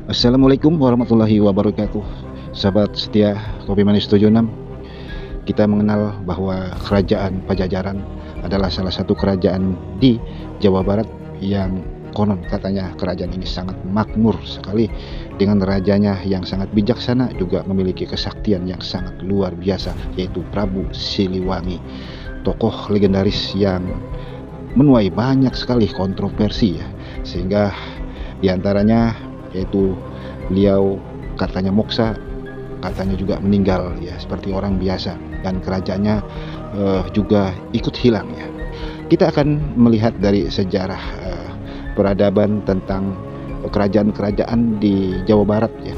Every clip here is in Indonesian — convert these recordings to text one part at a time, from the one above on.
Assalamualaikum warahmatullahi wabarakatuh. Sahabat setia Kopi Manis 76, kita mengenal bahwa Kerajaan Pajajaran adalah salah satu kerajaan di Jawa Barat yang konon katanya kerajaan ini sangat makmur sekali, dengan rajanya yang sangat bijaksana, juga memiliki kesaktian yang sangat luar biasa, yaitu Prabu Siliwangi, tokoh legendaris yang menuai banyak sekali kontroversi ya, sehingga diantaranya yaitu beliau katanya moksa, katanya juga meninggal ya seperti orang biasa, dan kerajaannya juga ikut hilang ya. Kita akan melihat dari sejarah peradaban tentang kerajaan-kerajaan di Jawa Barat ya.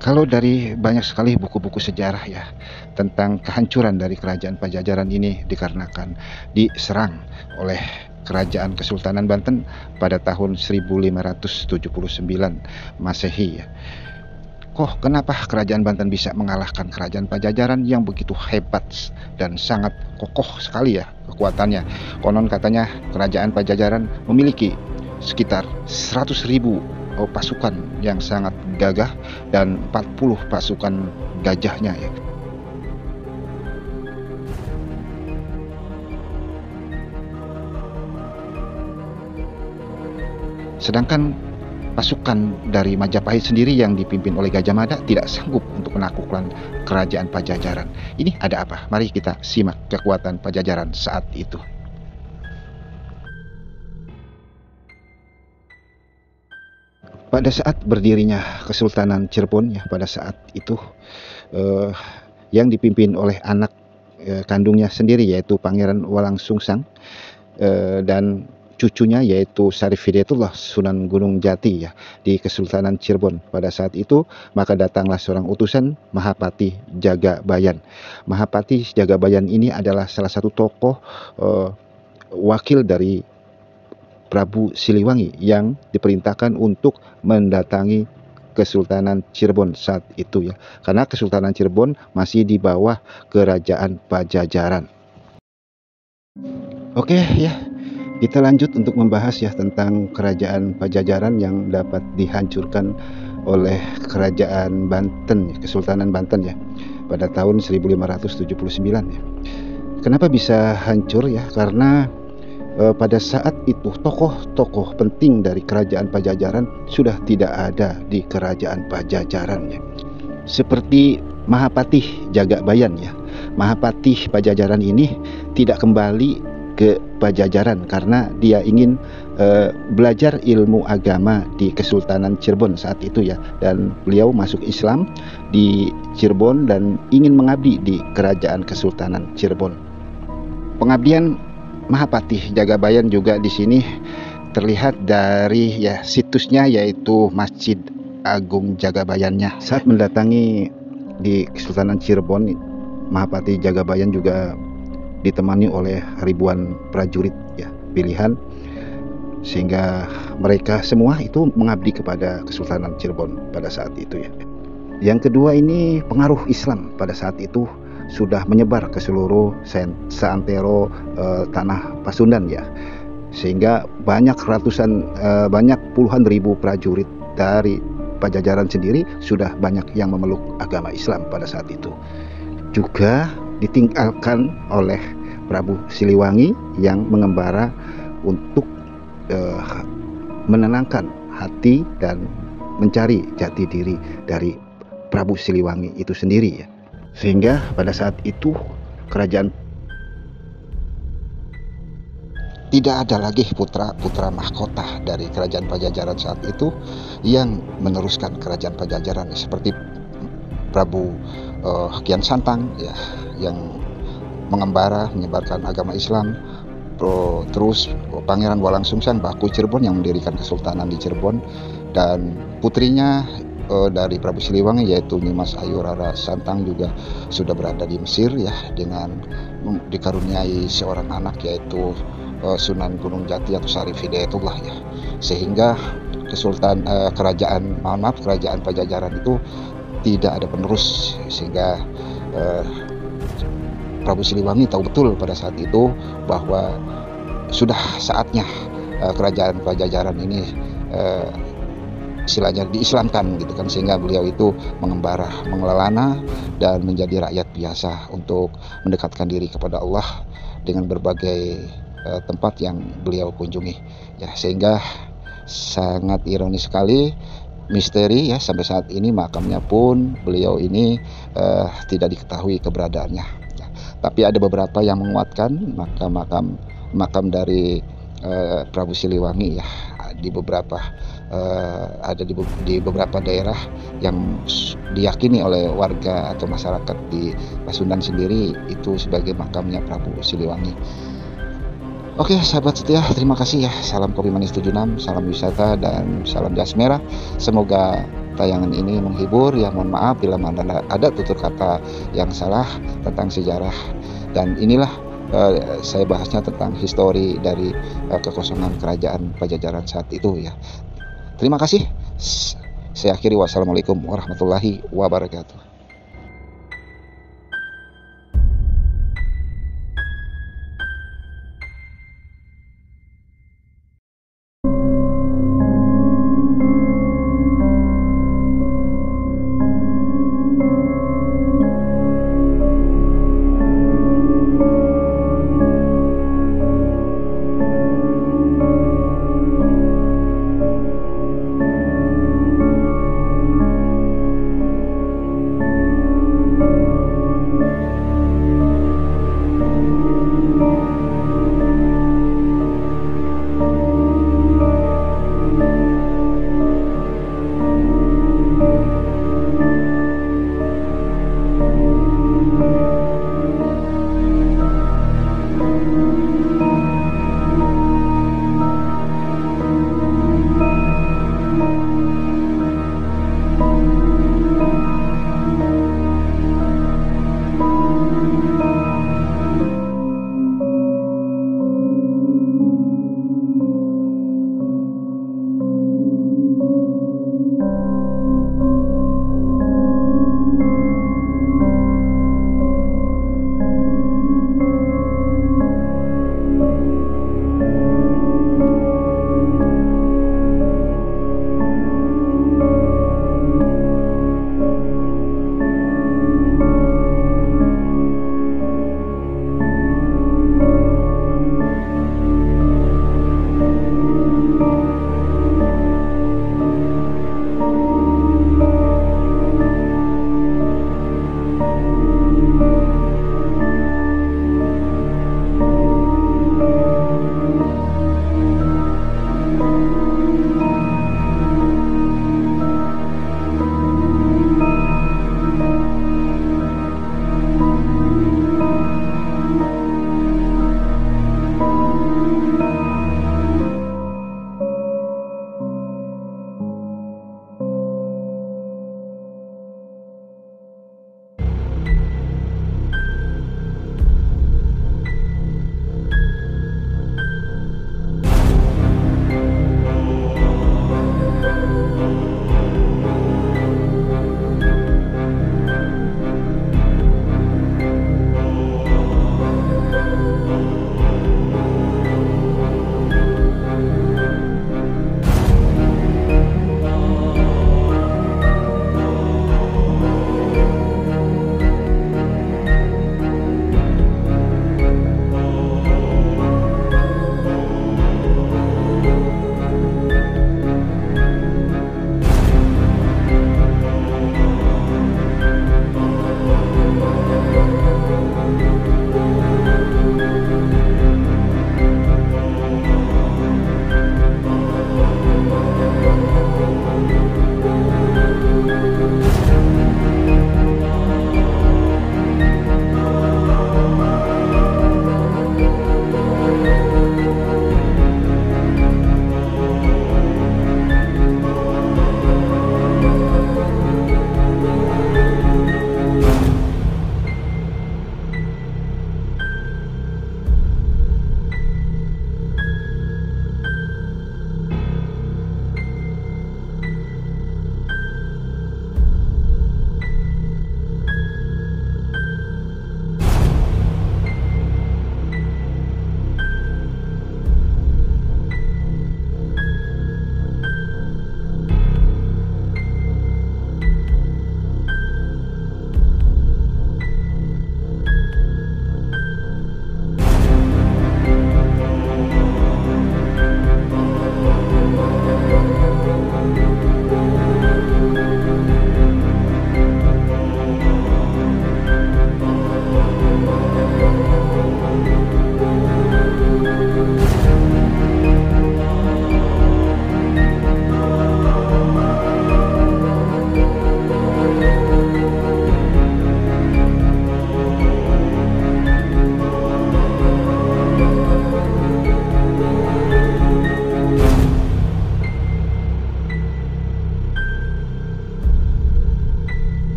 Kalau dari banyak sekali buku-buku sejarah ya tentang kehancuran dari kerajaan Pajajaran ini dikarenakan diserang oleh kerajaan Kesultanan Banten pada tahun 1579 Masehi ya. Kenapa kerajaan Banten bisa mengalahkan kerajaan Pajajaran yang begitu hebat dan sangat kokoh sekali ya kekuatannya? Konon katanya kerajaan Pajajaran memiliki sekitar 100.000 pasukan yang sangat gagah dan 40 pasukan gajahnya ya. Sedangkan pasukan dari Majapahit sendiri yang dipimpin oleh Gajah Mada tidak sanggup untuk menaklukkan kerajaan Pajajaran. Ini ada apa? Mari kita simak kekuatan Pajajaran saat itu. Pada saat berdirinya Kesultanan Cirebon ya, pada saat itu yang dipimpin oleh anak kandungnya sendiri, yaitu Pangeran Walangsungsang, dan cucunya yaitu Syarif Hidayatullah Sunan Gunung Jati ya, di Kesultanan Cirebon. Pada saat itu maka datanglah seorang utusan Mahapati Jagabayan. Mahapati Jagabayan ini adalah salah satu tokoh wakil dari Prabu Siliwangi yang diperintahkan untuk mendatangi Kesultanan Cirebon saat itu ya, karena Kesultanan Cirebon masih di bawah kerajaan Pajajaran. Oke ya, kita lanjut untuk membahas ya tentang kerajaan Pajajaran yang dapat dihancurkan oleh kerajaan Banten, Kesultanan Banten ya, pada tahun 1579 ya. Kenapa bisa hancur ya? Karena pada saat itu tokoh-tokoh penting dari kerajaan Pajajaran sudah tidak ada di kerajaan Pajajaran ya. Seperti Mahapatih Jagabayan ya. Mahapatih Pajajaran ini tidak kembali ke Pajajaran karena dia ingin belajar ilmu agama di Kesultanan Cirebon saat itu ya, dan beliau masuk Islam di Cirebon dan ingin mengabdi di kerajaan Kesultanan Cirebon. Pengabdian Mahapatih Jagabayan juga di sini terlihat dari ya situsnya, yaitu Masjid Agung Jagabayannya. Saat mendatangi di Kesultanan Cirebon, Mahapatih Jagabayan juga ditemani oleh ribuan prajurit ya pilihan, sehingga mereka semua itu mengabdi kepada Kesultanan Cirebon pada saat itu ya. Yang kedua, ini pengaruh Islam pada saat itu sudah menyebar ke seluruh seantero tanah Pasundan ya, sehingga banyak puluhan ribu prajurit dari Pajajaran sendiri sudah banyak yang memeluk agama Islam pada saat itu. Juga ditinggalkan oleh Prabu Siliwangi yang mengembara untuk menenangkan hati dan mencari jati diri dari Prabu Siliwangi itu sendiri ya. Sehingga pada saat itu kerajaan tidak ada lagi putra-putra mahkota dari kerajaan Pajajaran saat itu yang meneruskan kerajaan Pajajaran, seperti Prabu Kian Santang ya, yang mengembara menyebarkan agama Islam, terus Pangeran Walangsungsang Baku Cirebon yang mendirikan kesultanan di Cirebon, dan putrinya dari Prabu Siliwangi yaitu Nimas Ayu Rara Santang juga sudah berada di Mesir ya, dengan dikaruniai seorang anak yaitu Sunan Gunung Jati atau Syarif Hidayatullah ya, sehingga kerajaan Pajajaran itu tidak ada penerus, sehingga Prabu Siliwangi tahu betul pada saat itu bahwa sudah saatnya kerajaan Pajajaran ini istilahnya diislamkan gitu kan, sehingga beliau itu mengembara, mengelana dan menjadi rakyat biasa untuk mendekatkan diri kepada Allah dengan berbagai tempat yang beliau kunjungi ya, sehingga sangat ironis sekali, misteri ya, sampai saat ini makamnya pun beliau ini tidak diketahui keberadaannya ya. Tapi ada beberapa yang menguatkan makam dari Prabu Siliwangi ya, di beberapa ada di beberapa daerah yang diyakini oleh warga atau masyarakat di Pasundan sendiri itu sebagai makamnya Prabu Siliwangi. Oke sahabat setia, terima kasih ya. Salam Kopi Manis 76, salam wisata dan salam jas merah. Semoga tayangan ini menghibur ya. Mohon maaf bila ada tutur kata yang salah tentang sejarah, dan inilah saya bahasnya tentang histori dari kekosongan kerajaan Pajajaran saat itu ya. Terima kasih. Saya akhiri, wassalamualaikum warahmatullahi wabarakatuh.